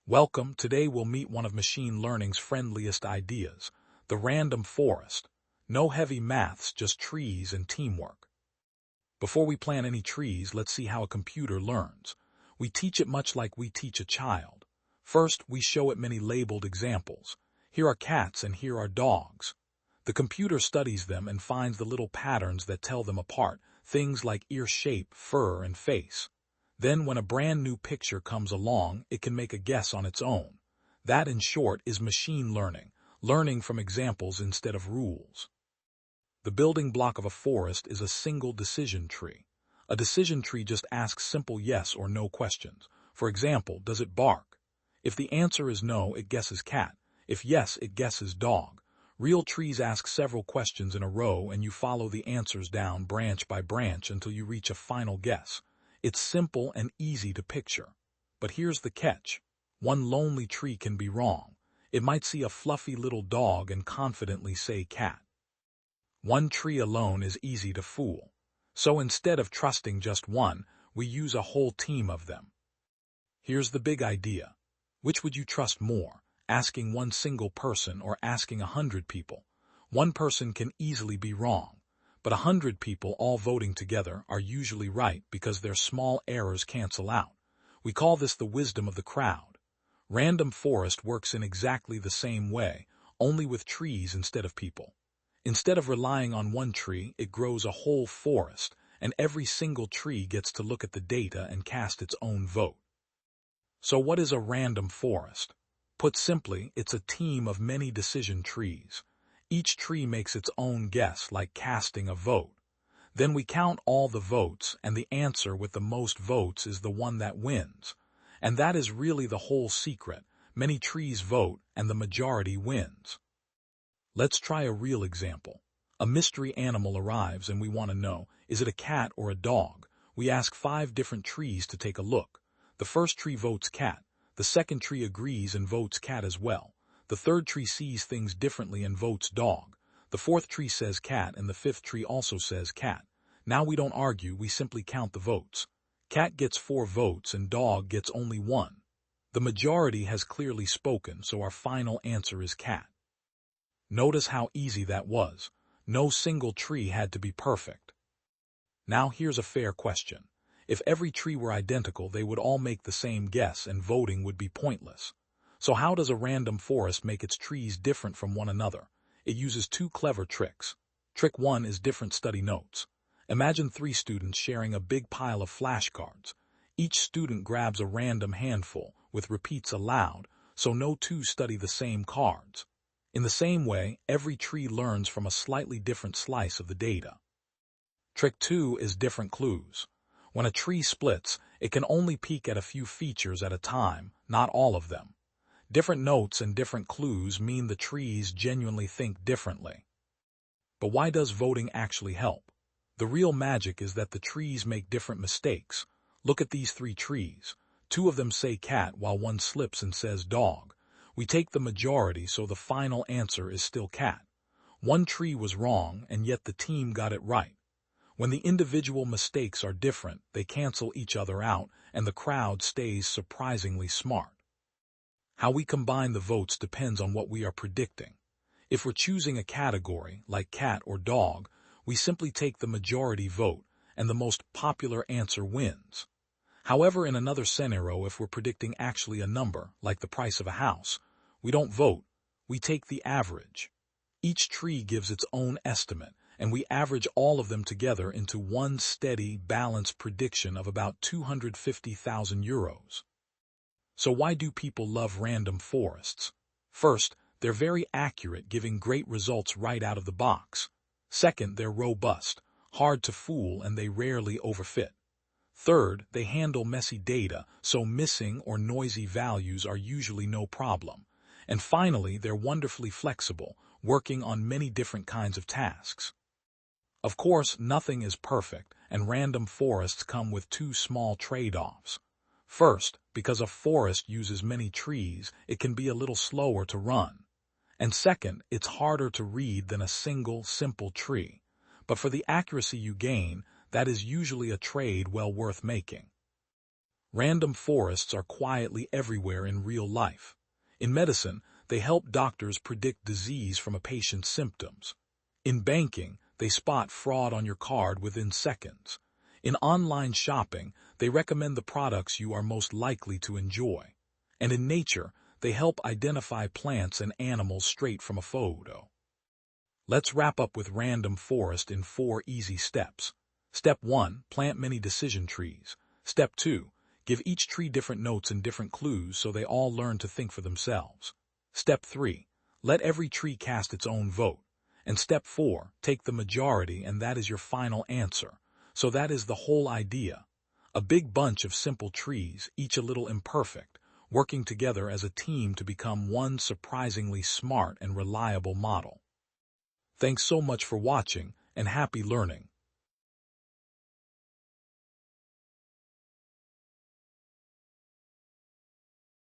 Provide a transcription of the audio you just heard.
Welcome, today we'll meet one of machine learning's friendliest ideas, the random forest. No heavy maths, just trees and teamwork. Before we plant any trees, let's see how a computer learns. We teach it much like we teach a child. First, we show it many labeled examples. Here are cats and here are dogs. The computer studies them and finds the little patterns that tell them apart, things like ear shape, fur, and face. Then when a brand new picture comes along, it can make a guess on its own. That, in short, is machine learning, learning from examples instead of rules. The building block of a forest is a single decision tree. A decision tree just asks simple yes or no questions. For example, does it bark? If the answer is no, it guesses cat. If yes, it guesses dog. Real trees ask several questions in a row and you follow the answers down branch by branch until you reach a final guess. It's simple and easy to picture. But here's the catch. One lonely tree can be wrong. It might see a fluffy little dog and confidently say cat. One tree alone is easy to fool. So instead of trusting just one, we use a whole team of them. Here's the big idea. Which would you trust more, asking one single person or asking 100 people? One person can easily be wrong. But 100 people all voting together are usually right because their small errors cancel out. We call this the wisdom of the crowd. Random forest works in exactly the same way, only with trees instead of people. Instead of relying on one tree, it grows a whole forest, and every single tree gets to look at the data and cast its own vote. So what is a random forest? Put simply, it's a team of many decision trees. Each tree makes its own guess, like casting a vote. Then we count all the votes, and the answer with the most votes is the one that wins. And that is really the whole secret. Many trees vote, and the majority wins. Let's try a real example. A mystery animal arrives, and we want to know, is it a cat or a dog? We ask 5 different trees to take a look. The first tree votes cat. The second tree agrees and votes cat as well. The third tree sees things differently and votes dog. The fourth tree says cat, and the fifth tree also says cat. Now we don't argue, we simply count the votes. Cat gets 4 votes and dog gets only 1. The majority has clearly spoken, so our final answer is cat. Notice how easy that was. No single tree had to be perfect. Now here's a fair question. If every tree were identical, they would all make the same guess and voting would be pointless. So how does a random forest make its trees different from one another? It uses 2 clever tricks. Trick 1 is different study notes. Imagine 3 students sharing a big pile of flashcards. Each student grabs a random handful, with repeats aloud, so no 2 study the same cards. In the same way, every tree learns from a slightly different slice of the data. Trick 2 is different clues. When a tree splits, it can only peek at a few features at a time, not all of them. Different notes and different clues mean the trees genuinely think differently. But why does voting actually help? The real magic is that the trees make different mistakes. Look at these 3 trees. 2 of them say cat while one slips and says dog. We take the majority, so the final answer is still cat. One tree was wrong, and yet the team got it right. When the individual mistakes are different, they cancel each other out, and the crowd stays surprisingly smart. How we combine the votes depends on what we are predicting. If we're choosing a category, like cat or dog, we simply take the majority vote, and the most popular answer wins. However, in another scenario, if we're predicting actually a number, like the price of a house, we don't vote, we take the average. Each tree gives its own estimate, and we average all of them together into one steady, balanced prediction of about 250,000 euros. So why do people love random forests? First, they're very accurate, giving great results right out of the box. Second, they're robust, hard to fool, and they rarely overfit. Third, they handle messy data, so missing or noisy values are usually no problem. And finally, they're wonderfully flexible, working on many different kinds of tasks. Of course, nothing is perfect, and random forests come with 2 small trade-offs. First, because a forest uses many trees, it can be a little slower to run. And second, it's harder to read than a single, simple tree. But for the accuracy you gain, that is usually a trade well worth making. Random forests are quietly everywhere in real life. In medicine, they help doctors predict disease from a patient's symptoms. In banking, they spot fraud on your card within seconds. In online shopping, they recommend the products you are most likely to enjoy. And in nature, they help identify plants and animals straight from a photo. Let's wrap up with Random Forest in 4 easy steps. Step 1. Plant many decision trees. Step 2. Give each tree different notes and different clues so they all learn to think for themselves. Step 3. Let every tree cast its own vote. And Step 4. Take the majority and that is your final answer. So that is the whole idea. A big bunch of simple trees, each a little imperfect, working together as a team to become one surprisingly smart and reliable model. Thanks so much for watching, and happy learning.